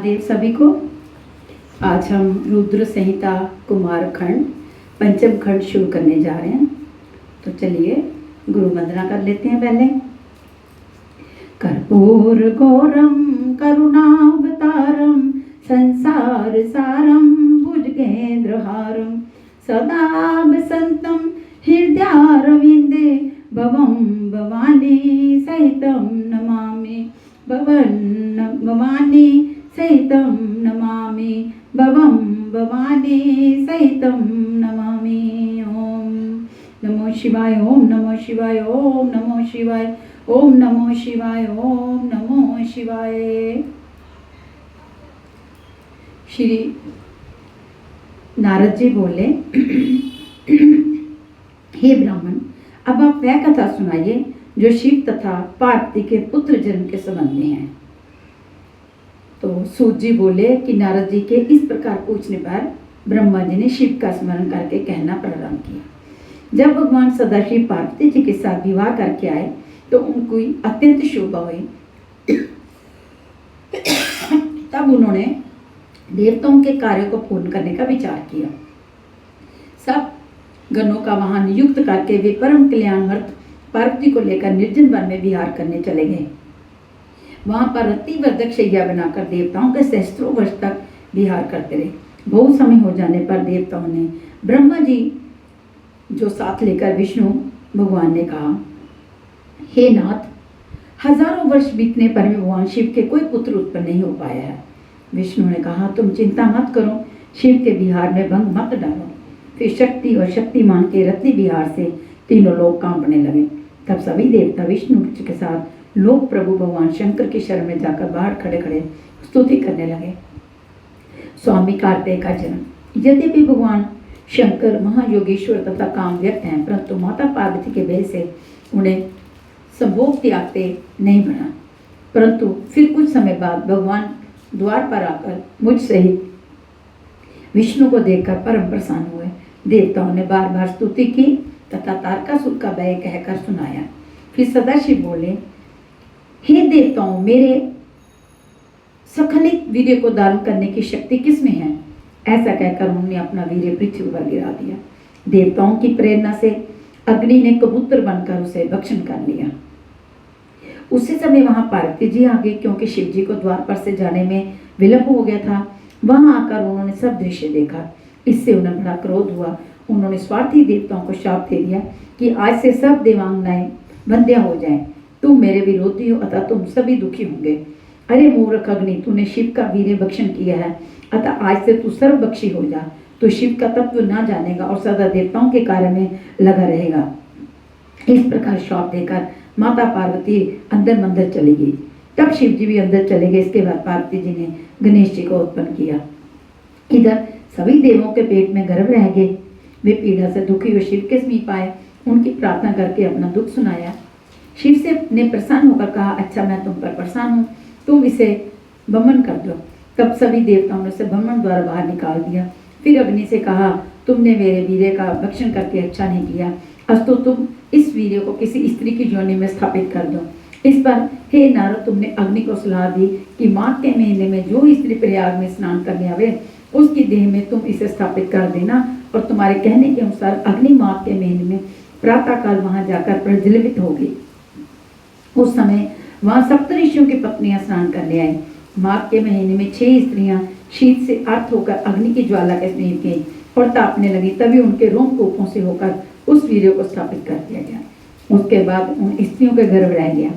महादेव सभी को। आज हम रुद्र संहिता कुमार खंड पंचम खंड शुरू करने जा रहे हैं। तो चलिए गुरु वंदना कर लेते हैं। पहले कर्पूर गौरम करुणावतारम संसार सारम भुजगेंद्रहारम सदा वसंतम हृदयारविंदे भवं भवानी सहितं नमामि भवानी सहितं नमामि भवं भवानी सहितं नमामि। ओम नमो शिवाय, ओम नमो शिवाय, ओम नमो शिवाय, ओम नमो शिवाय, ओम नमो शिवाय। श्री नारद जी बोले, हे ब्राह्मण, अब आप वह कथा सुनाइए जो शिव तथा पार्वती के पुत्र जन्म के संबंध में है। तो सूत जी बोले कि नारद जी के इस प्रकार पूछने पर ब्रह्मा जी ने शिव का स्मरण करके कहना प्रारंभ किया। जब भगवान सदाशिव पार्वती जी के साथ विवाह करके आए तो उनको अत्यंत शोभा हुई। तब उन्होंने देवताओं के कार्यों को पूर्ण करने का विचार किया। सब गणों का वहां नियुक्त करके वे परम कल्याणवर्त पार्वती को लेकर निर्जन वन में विहार करने चले गए। वहां पर रतिवर्धक शैया बनाकर देवताओं के सहस्त्रों वर्ष तक विहार करते रहे। बहुत समय हो जाने पर देवताओं ने ब्रह्मा जी जो साथ लेकर विष्णु भगवान ने कहा, हे नाथ, हजारों वर्ष बीतने पर भी भगवान शिव के कोई पुत्र उत्पन्न नहीं हो पाया है। विष्णु ने कहा, तुम चिंता मत करो, शिव के विहार में भंग मत डालो। फिर शक्ति और शक्तिमान के रत्नी विहार से तीनों लोग कांपने लगे। तब सभी देवता विष्णु के साथ लोक प्रभु भगवान शंकर की शरण में जाकर बाहर खड़े खड़े स्तुति करने लगे। स्वामी कार्तिकेय का जन्म। यद्यपि भगवान शंकर महायोगेश्वर तथा काम व्यक्त हैं, परंतु माता पार्वती के भय से उन्हें संभोग त्यागते नहीं बना। परंतु फिर कुछ समय बाद भगवान द्वार पर आकर मुझ सहित विष्णु को देखकर परम प्रसन्न हुए। देवताओं ने बार बार स्तुति की तथा तारकासुर का व्यय कहकर सुनाया। फिर सदाशिव बोले, हे देवताओं, मेरे सखलित वीर्य को धारण करने की शक्ति किसमें है? ऐसा कहकर उन्होंने अपना वीर्य पृथ्वी पर गिरा दिया। देवताओं की प्रेरणा से अग्नि ने कबूतर बनकर उसे भक्षण कर लिया। उसी समय वहां पार्वती जी आ गई, क्योंकि शिव जी को द्वार पर से जाने में विलंब हो गया था। वहां आकर उन्होंने सब दृश्य देखा। इससे उन्हें बड़ा क्रोध हुआ। उन्होंने स्वार्थी देवताओं को शाप दे दिया कि आज से सब देवांगनाएं बंध्या हो जाएं। तुम मेरे विरोधी हो, अतः तुम सभी दुखी होंगे। अरे मूर्ख अग्नि, तूने शिव का वीर्य भक्षण किया है, अतः आज से तू सर्वभक्षी हो जा। तू शिव का तत्व ना जानेगा और सदा देवताओं के कार्य में लगा रहेगा। इस प्रकार शाप देकर माता पार्वती अंदर मंदिर चली गई। तब शिव जी भी अंदर चले गए। इसके बाद पार्वती जी ने गणेश जी को उत्पन्न किया। इधर सभी देवों के पेट में गर्भ रह गए। वे पीड़ा से दुखी हुए शिव के समीप आए, उनकी प्रार्थना करके अपना दुख सुनाया। शिव से ने प्रसन्न होकर कहा, अच्छा, मैं तुम पर प्रसन्न हूँ, तुम इसे बमन कर दो। तब सभी देवताओं ने उसे बमन द्वारा बाहर निकाल दिया। फिर अग्नि से कहा, तुमने मेरे वीर्य का भक्षण करके अच्छा नहीं किया, अस्तु तुम इस वीर्य को किसी स्त्री की योनि में स्थापित कर दो। इस पर हे नारद, तुमने अग्नि को सलाह दी कि माघ के महीने में जो स्त्री प्रयाग में स्नान करने आवे उसकी देह में तुम इसे स्थापित कर देना। और तुम्हारे कहने के अनुसार अग्नि माघ के महीने में प्रातः काल वहां जाकर प्रज्वलित होगी। उस समय वहां सप्तऋषियों की पत्नियां स्नान करने आई। माघ के महीने में 6 स्त्रियां शीत से आर्त होकर अग्नि की ज्वाला के समीप गई और तापने लगी। तभी उनके रोमकूपों से होकर उस वीर्य को स्थापित कर दिया गया। उसके बाद उन स्त्रियों के गर्भ रह गया।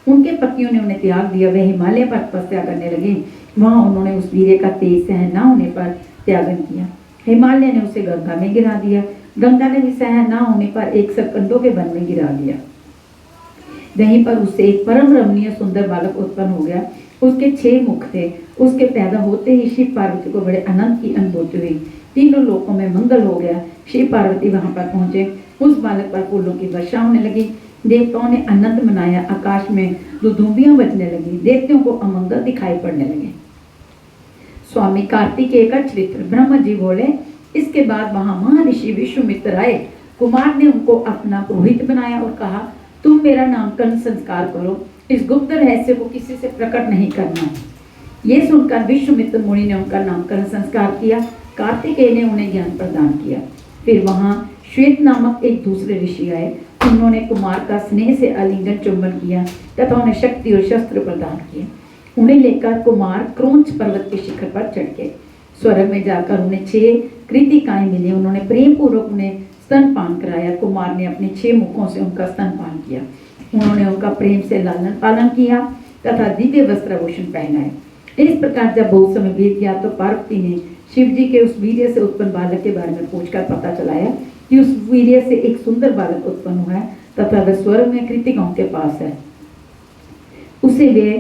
उनके पतियों ने उन्हें त्याग दिया। वे हिमालय पर तपस्या करने लगे। वहां उन्होंने उस वीर्य का तेज सहन न होने पर त्यागन किया। हिमालय ने उसे गंगा में गिरा दिया। गंगा ने भी सहन न होने पर एक सरकंडों के वन में गिरा दिया। वहीं पर उससे एक परम रमणीय सुंदर बालक उत्पन्न हो गया। उसके 6 मुख थे। उसके पैदा होते ही शिव पार्वती को बड़े आनंद की अनुभूति हुई। तीनों लोकों में मंगल हो गया। शिव पार्वती वहां पर पहुंचे। उस बालक पर फूलों की वर्षा होने लगी। देवताओं ने आनंद मनाया। आकाश में दुदुम्बियां बजने लगी। देवताओं को अमंगल दिखाई पड़ने लगे। स्वामी कार्तिकेय का चरित्र। ब्रह्मा जी बोले, इसके बाद वहां महर्षि विश्वामित्र आए। कुमार ने उनको अपना पुरोहित बनाया और कहा, तुम मेरा नामकरण संस्कार करो। इस गुप्त रहस्य को किसी से प्रकट नहीं करना। ये सुनकर विश्वामित्र मुनि ने उनका नामकरण संस्कार किया। कार्तिकेय ने उन्हें ज्ञान प्रदान किया। फिर वहां श्वेत नामक एक दूसरे ऋषि आए। उन्होंने कुमार का स्नेह से आलिंगन चुंबन किया तथा उन्हें शक्ति और शस्त्र प्रदान किए। उन्हें लेकर कुमार क्रोंच पर्वत के शिखर पर चढ़ गए। स्वर्ग में जाकर उन्हें 6 कृतिकाएं मिली। उन्होंने प्रेम पूर्वक उन्हें स्तनपान कराया। कुमार ने अपने 6 मुखों से उनका स्तनपान किया। उन्होंने उनका प्रेम से लालन पालन किया तथा दिव्य वस्त्राभूषण पहनाए। इस प्रकार जब बहुत समय बीत गया तो पार्वती ने शिव जी के उस वीर्य से उत्पन्न बालक के बारे में पूछकर पता चलाया कि उस वीर्य से एक सुंदर बालक उत्पन्न हुआ है तथा वह स्वर्ग में कृतिकाओं के पास है। उसे वे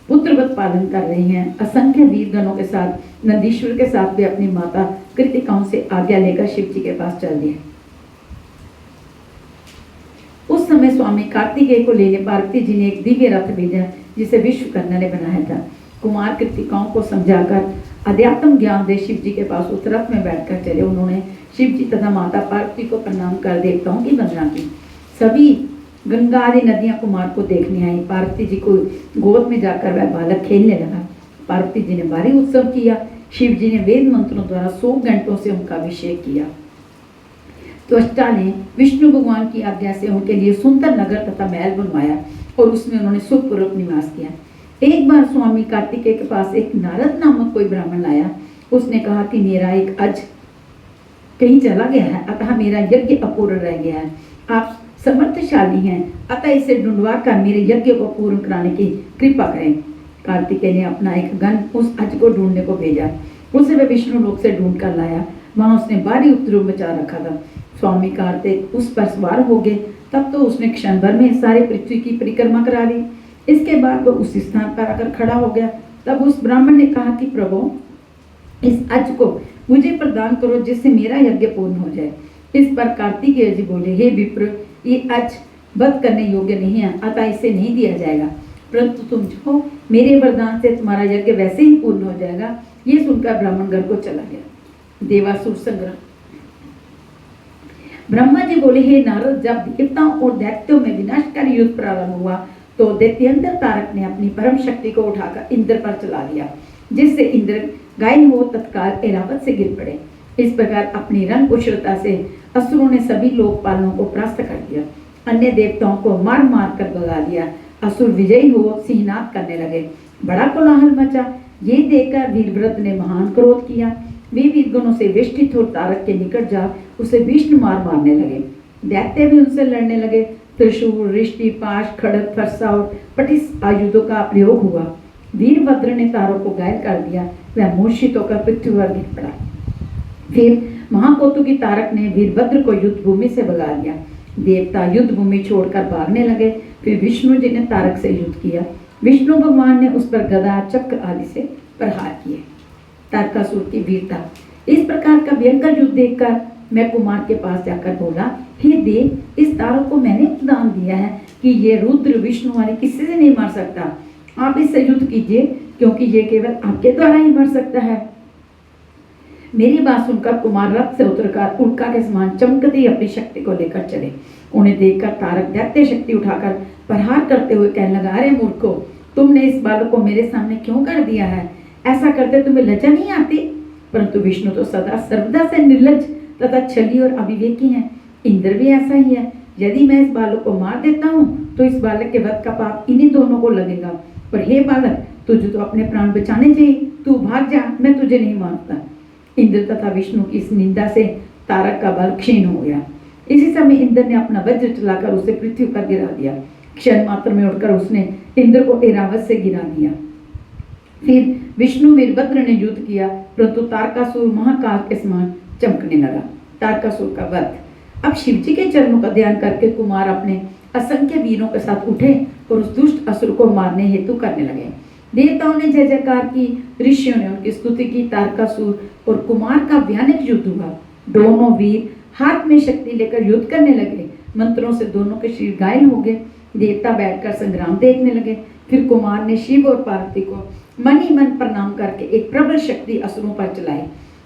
पुत्रवत पालन कर रही हैं। असंख्य वीरगणों के साथ नंदीश्वर के साथ वे अपनी माता कृतिकाओं से आज्ञा लेकर शिव जी के पास चल दिए। उस समय स्वामी कार्तिकेय को लेने पार्वती जी ने एक दिव्य रथ भेजा जिसे विश्वकर्मा ने बनाया था। कुमार कृतिकाओं को समझाकर अध्यात्म ज्ञान दे शिव जी के पास उस रथ में बैठकर चले। उन्होंने शिव जी तथा माता पार्वती को प्रणाम कर देवताओं की वंदना की। सभी गंगा आदि नदियां कुमार को देखने आई। पार्वती जी को गोद में जाकर वह बालक खेलने लगा। पार्वती जी ने भारी उत्सव किया। शिव जी ने वेद मंत्रों द्वारा 100 घंटों से उनका अभिषेक किया। त्वष्टा ने विष्णु भगवान की आज्ञा से उनके लिए सुंदर नगर तथा महल बनवाया और उसमें उन्होंने सुखपूर्वक निवास किया। एक बार स्वामी कार्तिकेय के पास एक नारद नामक कोई ब्राह्मण आया। उसने कहा कि मेरा एक अज कहीं चला गया है, अतः मेरा यज्ञ अपूर्ण रह गया है। आप समर्थशाली हैं, अतः इसे ढूंढवा कर मेरे यज्ञ को पूर्ण कराने की कृपा करें। कार्तिकेय ने अपना एक गण उस अज को ढूंढने को भेजा। उसे वह विष्णु लोक से ढूंढ कर लाया। वहां उसने भारी उपद्रव मचा रखा था। स्वामी कार्तिक उस पर सवार हो गए। तब तो उसने क्षण भर में सारे पृथ्वी की परिक्रमा करा दी। इसके बाद वह उस स्थान पर आकर खड़ा हो गया। तब उस ब्राह्मण ने कहा कि प्रभु, इस अज को मुझे प्रदान करो जिससे मेरा यज्ञ पूर्ण हो जाए। इस पर कार्तिकेय जी बोले, हे विप्र, ये अज वध करने योग्य नहीं है, अतः इसे नहीं दिया जाएगा। परंतु तुम जो मेरे वरदान से तुम्हारा यज्ञ वैसे ही पूर्ण हो जाएगा। ये सुनकर ब्राह्मण घर को चला गया। देवासुर संग्राम। ब्रह्मा जी बोले, हे नारद, जब देवताओं और दैत्यों में विनाशकारी युद्ध प्रारंभ हुआ तो दैत्येंद्र तारक ने अपनी परम शक्ति को उठाकर इंद्र पर चला दिया, जिससे इंद्र घायल हो तत्काल ऐरावत से गिर पड़े। इस प्रकार अपनी रंग कुशलता से असुरों ने सभी लोकपालों को परास्त कर दिया। अन्य देवताओं को मार मार कर भगा दिया। असुर विजयी हो सिंहनाद करने लगे। बड़ा कोलाहल मचा। ये देखकर वीरव्रत ने महान क्रोध किया। वे वीरगणों से वेष्टित और तारक के निकट जा उसे भीष्म मारने लगे। दैत्य भी उनसे लड़ने लगे। त्रिशूल, रिष्टि, पाश, खड़ग, फरसा और पटिस आयुधों का प्रयोग हुआ। वीरभद्र ने तारों को घायल कर दिया। वह मूर्छित होकर पृथ्वी पर गिर पड़ा। फिर महाकोतुकी तारक ने वीरभद्र को युद्ध भूमि से भगा दिया। देवता युद्ध भूमि छोड़कर भागने लगे। फिर विष्णु जी ने तारक से युद्ध किया। विष्णु भगवान ने उस पर गदा, चक्र आदि से प्रहार किए। तारकासुर की वीरता। इस प्रकार का भयंकर युद्ध देखकर मैं कुमार के पास जाकर बोला, हे देव, इस तारक को मैंने उपदान दिया है कि ये रुद्र विष्णु वाले किसी से नहीं मार सकता। आप इससे युद्ध कीजिए, क्योंकि ये केवल आपके द्वारा ही मर सकता है। मेरी बात सुनकर कुमार रथ से उतरकर उल्का के समान चमकती ही अपनी शक्ति को लेकर चले। उन्हें देखकर तारक दैत्य शक्ति उठाकर प्रहार करते हुए कहने लगा, अरे मूर्खो, तुमने इस बालक को मेरे सामने क्यों कर दिया है? ऐसा करते तुम्हें लज्जा नहीं आती? परंतु विष्णु तो सदा सर्वदा से निर्लज तथा छली और अविवेकी हैं। इंद्र भी ऐसा ही है। यदि मैं इस बालक को मार देता हूँ तो इस बालक के वध का पाप इन्हीं दोनों को लगेगा। पर हे बालक, तुझे तो अपने प्राण बचाने चाहिए। तू भाग जा, मैं तुझे नहीं मारता। इंद्र तथा विष्णु की इस निंदा से तारक का बल क्षीण हो गया। इसी समय इंद्र ने अपना वज्र चलाकर उसे पृथ्वी पर गिरा दिया। क्षण मात्र में उठकर उसने इंद्र को ऐरावत से गिरा दिया। फिर विष्णु वीरभद्र ने युद्ध किया, परंतु तारकासुर महाकाल के समान चमकने लगा। तारकासुर का वध। अब शिव जी के चरणों का ध्यान करके कुमार अपने असंख्य वीरों के साथ उठे और उस दुष्ट असुर को मारने हेतु करने लगे। देवताओं ने जय जयकार की, ऋषियों ने उनकी स्तुति की। तारकासुर और कुमार का भयानक युद्ध हुआ। दोनों वीर हाथ में शक्ति लेकर युद्ध करने लगे। मंत्रों से दोनों के शरीर घायल हो गए। देवता बैठकर संग्राम देखने लगे। फिर कुमार ने शिव और पार्वती को मन ही मन प्रणाम करके एक प्रबल शक्ति असुरों पर चलाई।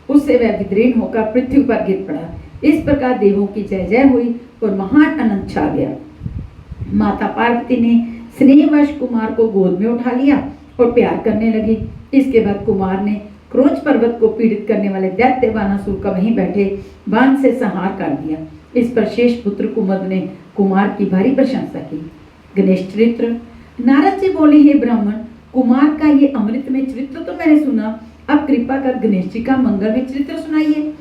उससे वह विद्रीन होकर पृथ्वी पर गिर पड़ा। इस प्रकार देवों की जय जय हुई और महान आनंद छा गया। माता पार्वती ने स्नेहवश कुमार को गोद में उठा लिया और प्यार करने लगी। इसके बाद कुमार ने क्रोच पर्वत को पीड़ित करने वाले दैत्य बानासुर का वहीं बैठे बाण से संहार कर दिया। इस पर शेष पुत्र कुमुद ने कुमार की भारी प्रशंसा की। गणेश चरित्र। नारद जी बोले, हे ब्राह्मण, कुमार का ये अमृतमय चरित्र तो मैंने सुना, अब कृपा कर गणेश जी का मंगलमय चरित्र सुनाइए।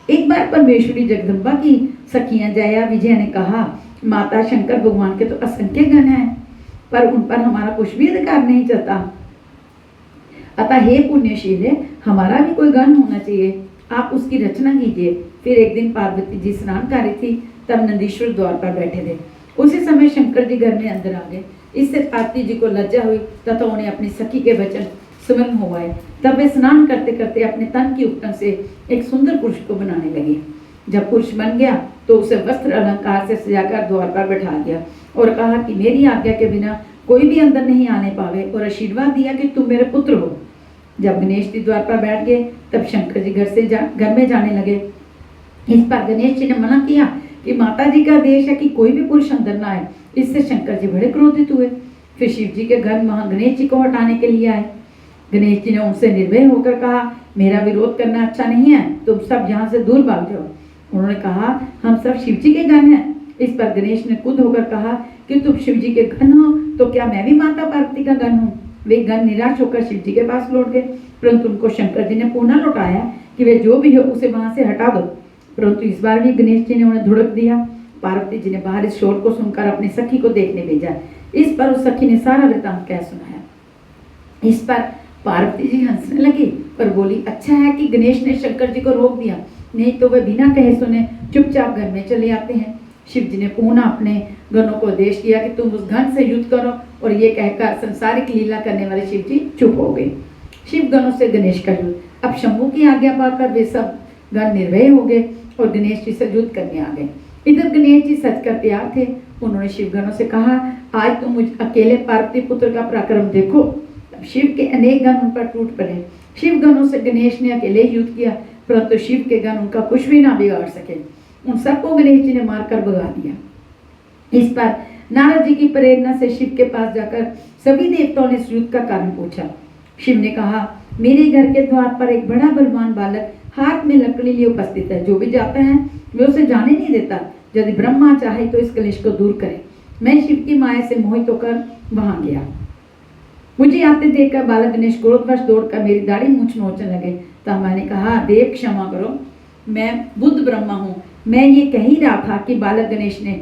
एक बार परमेश्वरी जगदम्बा की सखियां जया विजया ने कहा, माता शंकर भगवान के तो असंख्य गण हैं, पर उन पर हमारा कुछ भी अधिकार नहीं चलता। अतः हे पुण्यशील, हमारा भी कोई गण होना चाहिए, आप उसकी रचना कीजिए। फिर एक दिन पार्वती जी स्नान कर रही थी, तब नंदीश्वर द्वार पर बैठे थे। उसी समय शंकर जी घर में अंदर आ गए। इससे पार्वती जी को लज्जा हुई तथा उन्हें अपनी सखी के वचन स्मरण हो आए। तब वे स्नान करते करते अपने तन की उपटन से एक सुंदर पुरुष को बनाने लगे। जब पुरुष बन गया तो उसे वस्त्र अलंकार से सजाकर द्वार पर बैठा दिया और कहा कि मेरी आज्ञा के बिना कोई भी अंदर नहीं आने पावे, और आशीर्वाद दिया कि तुम मेरे पुत्र हो। जब गणेश जी द्वार पर बैठ गए तब शंकर जी घर में जाने लगे। इस पर गणेश जी ने मना किया कि माता जी का आदेश है कि कोई भी पुरुष अंदर ना आए। इससे शंकर जी बड़े क्रोधित हुए। फिर शिव जी के घर वहां गणेश जी को हटाने के लिए आए। गणेश जी ने उनसे निर्भय होकर कहा, मेरा विरोध करना अच्छा नहीं है, तुम सब यहाँ से दूर भाग जाओ। उन्होंने कहा, हम सब शिव जी के गण हैं। इस पर गणेश ने खुद होकर कहा कि तुम शिव जी के गण हो तो क्या मैं भी माता पार्वती का गण हूँ। वे गण निराश होकर शिव जी के पास लौट गए, परंतु उनको शंकर जी ने पुनः लौटाया कि वे जो भी हो उसे वहां से हटा दो। परंतु इस बार भी गणेश जी ने उन्हें धुड़क दिया। पार्वती जी ने बाहर इस शोर को सुनकर अपनी सखी को देखने भेजा। इस पर उस सखी ने सारा वृतांत कह सुनाया। इस पर पार्वती जी हंसने लगी और बोली, अच्छा है कि गणेश ने शंकर जी को रोक दिया, नहीं तो वे बिना कहे सुने चुपचाप घर में चले आते हैं। शिव जी ने पुनः अपने गणों को आदेश किया कि तुम उस गण से युद्ध करो, और ये कहकर संसारिक लीला करने वाले शिव जी चुप हो गए। शिव गणों से गणेश का युद्ध। अब शंभू की आज्ञा पाकर वे सब गण निर्भय हो गए और गणेश जी से युद्ध करने आ गए। इधर गणेश जी सच कर तैयार थे। उन्होंने शिव गणों से कहा, आज तुम मुझ अकेले पार्वती पुत्र का पराक्रम देखो। तब शिव के अनेक गण उन पर टूट पड़े। शिव गणों से गणेश ने अकेले युद्ध किया, परंतु शिव के गण उनका कुछ भी ना बिगाड़ सके। उन सबको गणेश जी ने मारकर भगा दिया। इस पर नारद जी की प्रेरणा से शिव के पास जाकर सभी देवताओं ने इस युद्ध का कारण पूछा। शिव ने कहा, मेरे घर के द्वार पर एक बड़ा बलवान बालक हाथ में लकड़ी लिए उपस्थित है। जो भी जाता है वे उसे जाने नहीं देता। यदि ब्रह्मा चाहे तो इस कलेश को दूर करे। मैं शिव की माया से मोहित होकर वहां गया। मुझे आते देखकर बालक गणेश क्रोधवश दौड़कर मेरी दाढ़ी मूंछ नोचने लगे। तब मैंने कहा, देव क्षमा करो, मैं बुद्ध ब्रह्मा हूँ। मैं ये कह ही रहा था कि बालक गणेश ने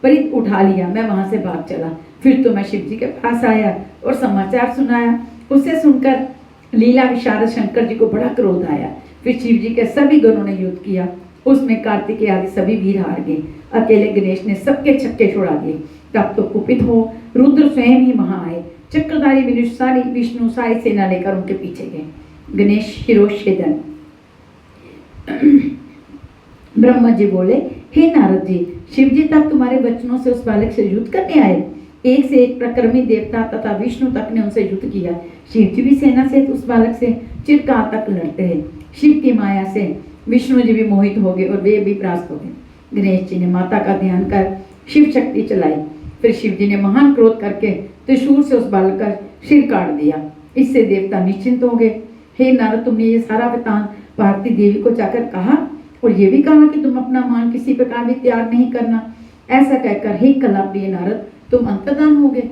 परित उठा लिया। मैं वहां से भाग चला। फिर तो मैं शिव जी के पास आया और समाचार सुनाया। उसे सुनकर लीला विशारद शंकर जी को बड़ा क्रोध आया। फिर शिव जी के सभी गणों ने युद्ध किया। उसमें कार्तिकेय आदि सभी वीर हार गए। अकेले गणेश ने सबके छक्के छोड़ा दिए। तब तो कुपित हो रुद्र स्वयं ही वहां आए। चक्रधारी विष्णु सारी सेना लेकर उनके पीछे गए। गणेश शिरोच्छेदन। ब्रह्मा जी बोले, हे नारद जी, शिव जी तक तुम्हारे वचनों से उस बालक से युद्ध करने आए। एक से एक प्रक्रमी देवता तथा विष्णु तक ने उनसे युद्ध किया। शिव जी भी सेना से उस बालक से चिरकाल तक लड़ते रहे। शिव की माया से विष्णु जी भी मोहित हो गए और वे भी परास्त हो गए। गणेश जी ने माता का ध्यान कर शिव शक्ति चलाई। फिर शिव जी ने महान क्रोध करके त्रिशूल से उस बालक का सिर काट दिया। इससे देवता निश्चिंत हो गए। हे नारद, तुमने ये सारा वृतांत पार्वती देवी को जाकर कहा और ये भी कहा कि तुम अपना मान किसी प्रकार भी त्याग नहीं करना। ऐसा कहकर हे कला प्रिय नारद, तुम अंतर्धान हो गए।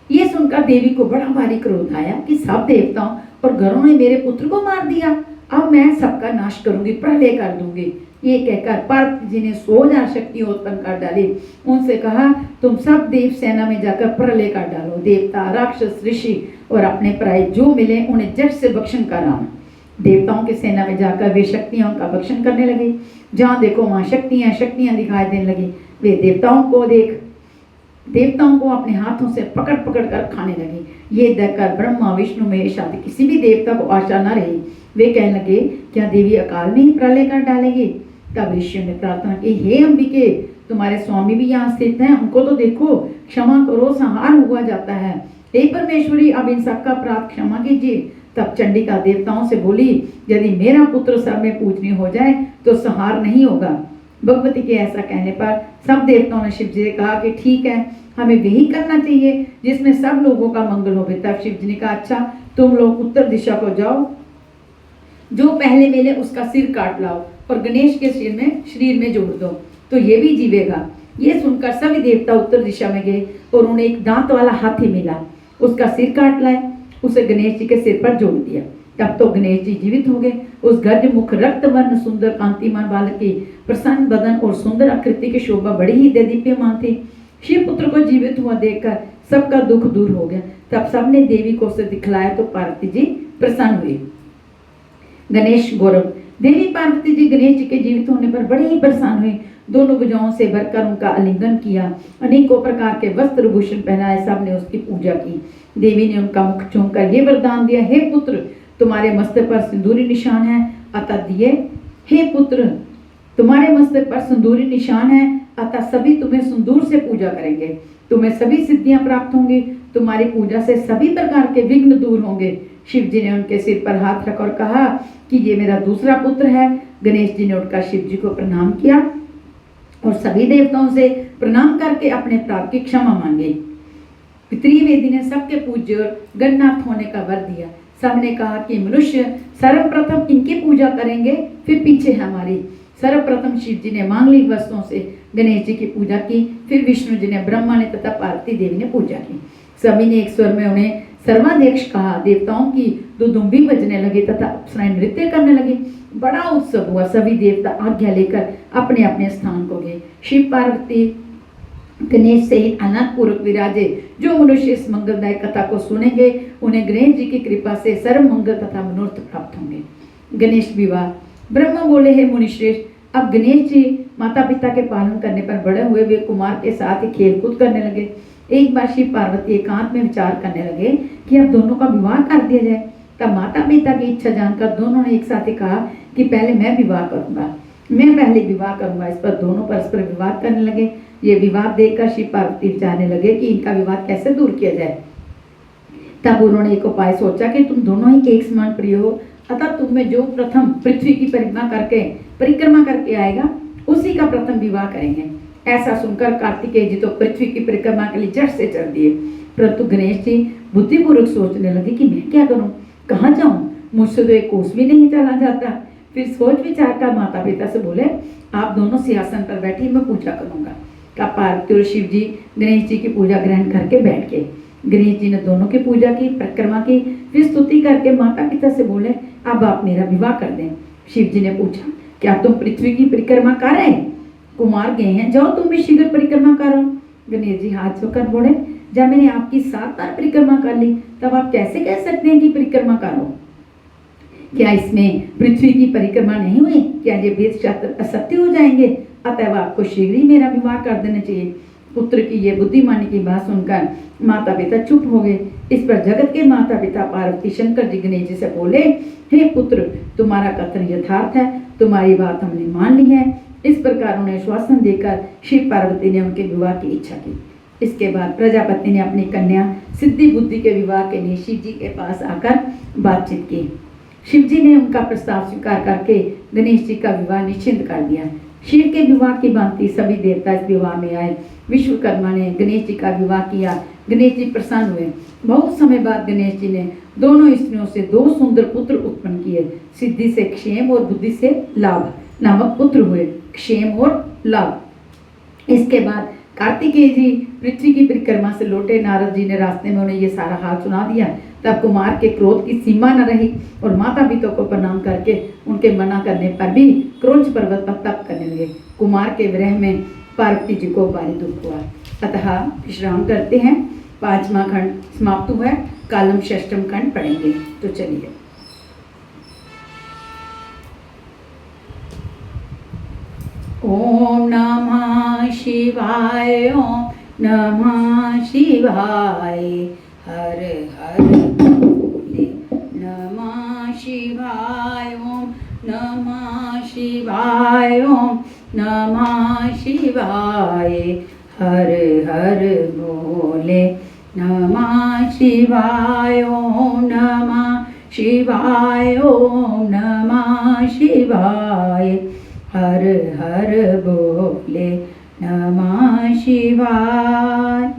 ये सुनकर देवी को बड़ा भारी क्रोध आया कि सब देवताओं और घरों ने मेरे पुत्र को मार दिया। अब मैं सबका नाश करूंगी, प्रलय कर दूंगी। ये कहकर पार्वती जी ने 100,000 शक्तियां उत्पन्न कर डाली। उनसे कहा, तुम सब देव सेना में जाकर प्रलय कर डालो। देवता, राक्षस, ऋषि और अपने पराये जो मिले उन्हें जट से भक्षण कराना। देवताओं की सेना में जाकर वे शक्तियां का भक्षण करने लगे। जहां देखो वहां शक्तियां दिखाई देने लगी। वे देवताओं को अपने हाथों से पकड़ पकड़ कर खाने लगे। ये देखकर ब्रह्मा, विष्णु, महेश आदि किसी भी देवता को आशा न रही। वे कहने लगे, क्या देवी अकाल में ही प्रलय कर डालेगी? तब ऋषियों ने प्रार्थना की, हे अंबिके, तुम्हारे स्वामी भी यहाँ स्थित हैं, उनको तो देखो, क्षमा करो, संहार हुआ जाता है। हे परमेश्वरी, अब इन सबका अपराध क्षमा कीजिए। तब चंडिका देवताओं से बोली, यदि मेरा पुत्र सब में पूजनीय हो जाए तो संहार नहीं होगा। भगवती के ऐसा कहने पर सब देवताओं ने शिव जी से कहा कि ठीक है, हमें वही करना चाहिए जिसमें सब लोगों का मंगल हो। तब शिव जी ने कहा अच्छा तुम लोग उत्तर दिशा को जाओ, जो पहले मिले उसका सिर काट लाओ और गणेश के शरीर में जोड़ दो तो ये भी जीवेगा। ये सुनकर सभी देवता उत्तर दिशा में गए और उन्हें एक दांत वाला हाथी मिला, उसका सिर काट लाए, उसे गणेश जी के सिर पर जोड़ दिया। तब तो गणेश जी जीवित हो गए। उस गज मुख रक्त वर्ण सुंदर कांतिमान बालक की प्रसन्न बदन और सुंदर आकृति की शोभा बड़ी ही दैदीप्यमान थी। शिव पुत्र को जीवित हुआ देखकर सबका दुख दूर हो गया। तब सबने देवी को उसे दिखलाया तो पार्वती जी प्रसन्न हुई। गणेश गौरव। देवी पार्वती जी गणेश जी के जीवित होने पर बड़े ही प्रसन्न हुई। दोनों भुजाओं से भरकर उनका आलिंगन किया, अनेकों प्रकार के वस्त्र भूषण पहनाए, सबने उसकी पूजा की। देवी ने उनका मुख चूमकर ये वरदान दिया, हे पुत्र तुम्हारे मस्तक पर सिंदूरी निशान है अतः दिए, हे पुत्र तुम्हारे मस्तक पर सिंदूरी निशान है अतः सभी तुम्हें सिंदूर से पूजा करेंगे, तुम्हें सभी सिद्धियां प्राप्त होंगी, तुम्हारी पूजा से सभी प्रकार के विघ्न दूर होंगे। शिव जी ने उनके सिर पर हाथ रख और कहा कि ये मेरा दूसरा पुत्र है। गणेश जी ने उठकर शिव जी को प्रणाम किया और सभी देवताओं से प्रणाम करके अपने अपराध की क्षमा मांगी। त्रिवेदी ने सबके पूज्य और गणनाथ होने का वर दिया। सबने कहा कि मनुष्य सर्वप्रथम इनकी पूजा करेंगे, फिर पीछे हमारी। सर्वप्रथम शिव जी ने मांगलिक वस्तुओं से गणेश जी की पूजा की, फिर विष्णु जी ने, ब्रह्मा ने तथा पार्वती देवी ने पूजा की। सभी ने एक स्वर में उन्हें सर्वाध्यक्ष कहा। देवताओं की दुदुम्बी बजने लगी तथा अप्सराएं नृत्य करने लगी। बड़ा उत्सव हुआ। सभी देवता आज्ञा लेकर अपने अपने स्थान को गए। शिव पार्वती गणेश सहित अनंत पूर्वक विराजे। जो मनुष्य इस मंगलदायक कथा को सुनेंगे उन्हें गणेश जी की कृपा से सर्व मंगल तथा मनोरथ प्राप्त होंगे। गणेश विवाह। ब्रह्मा बोले, हे मुनिश्रेष्ठ, अब गणेश जी माता पिता के पालन करने पर बड़े हुए वे कुमार के साथ ही खेलकूद करने लगे। एक बार शिव पार्वती एकांत में विचार करने लगे कि अब दोनों का विवाह कर दिया जाए। तब माता पिता की इच्छा जानकर दोनों ने एक साथ ही कहा कि पहले मैं विवाह करूंगा, मैं पहले विवाह करूंगा। इस पर दोनों परस्पर विवाद करने लगे। ये विवाद देखकर शिव पार्वती विचारने लगे कि इनका विवाद कैसे दूर किया जाए। तब उन्होंने एक उपाय सोचा कि तुम दोनों ही एक समान प्रिय हो, अतः तुम में जो प्रथम पृथ्वी की परिक्रमा करके आएगा उसी का प्रथम विवाह करेंगे। ऐसा सुनकर कार्तिकेय जी तो पृथ्वी की परिक्रमा के लिए झट से चल दिए, परंतु गणेश जी बुद्धिपूर्वक सोचने लगे कि मैं क्या करूं, कहाँ जाऊं, मुझसे तो एक कोस भी नहीं चला जाता। फिर सोच विचार कर माता पिता से बोले, आप दोनों सिंहासन पर बैठी, मैं पूजा करूंगा। का पार्वती और शिव जी गणेश जी की पूजा ग्रहण करके बैठ गए। गणेश जी ने दोनों की पूजा की, परिक्रमा की, फिर स्तुति करके माता पिता से बोले, अब आप मेरा विवाह कर दें। शिव जी ने पूछा, क्या तुम पृथ्वी की परिक्रमा कर रहे हैं? कुमार गए हैं, जाओ तुम भी शीघ्र परिक्रमा करो। गणेश जी हाथ जोड़कर बोले, जब मैंने आपकी 7 बार परिक्रमा कर ली तब आप कैसे कह सकते हैं कि परिक्रमा करो? क्या इसमें पृथ्वी की परिक्रमा नहीं हुई? क्या ये वेद शास्त्र असत्य हो जाएंगे? अतएव आपको शीघ्र ही मेरा विवाह कर देना चाहिए। पुत्र की ये बुद्धिमानी की बात सुनकर माता पिता चुप हो गए। इस पर जगत के माता पिता पार्वती शंकर जी गणेश जी से बोले, हे पुत्र, तुम्हारा कथन यथार्थ है, तुम्हारी बात हमने मान ली है। इस प्रकार उन्हें आश्वासन देकर शिव पार्वती ने उनके विवाह की इच्छा की। इसके बाद प्रजापति ने अपनी कन्या सिद्धि बुद्धि के विवाह के लिए शिव जी के पास आकर बातचीत की। शिव जी ने उनका प्रस्ताव स्वीकार करके गणेश जी का विवाह निश्चित कर दिया। शिव के विवाह की भांति सभी देवता इस विवाह में आए। विश्वकर्मा ने गणेश जी का विवाह किया। गणेश जी प्रसन्न हुए। बहुत समय बाद गणेश जी ने दोनों स्त्रियों से 2 सुंदर पुत्र उत्पन्न किए। सिद्धि से क्षेम और बुद्धि से लाभ नामक पुत्र हुए। क्षेम और लाभ। इसके बाद कार्तिकेय जी पृथ्वी की परिक्रमा से लौटे। नारद जी ने रास्ते में उन्हें ये सारा हाल सुना दिया। तब कुमार के क्रोध की सीमा न रही और माता पिता को प्रणाम करके उनके मना करने पर भी क्रोध पर्वत पर तप करने लगे। कुमार के विरह में पार्वती जी को भारी दुख हुआ। अतः विश्राम करते हैं। 5वां खंड समाप्त हुआ है। कालम 6ठम खंड पढ़ेंगे। तो चलिए। ओम नमः शिवाय, ओम नमः शिवाय, हर हर भोले नमः शिवाय, ओम नमः शिवाय, ओम नमः शिवाय, हर हर भोले नमः शिवाय, ओम नमः शिवाय, ओम नमः शिवाय, हर हर भोले नमः शिवाय।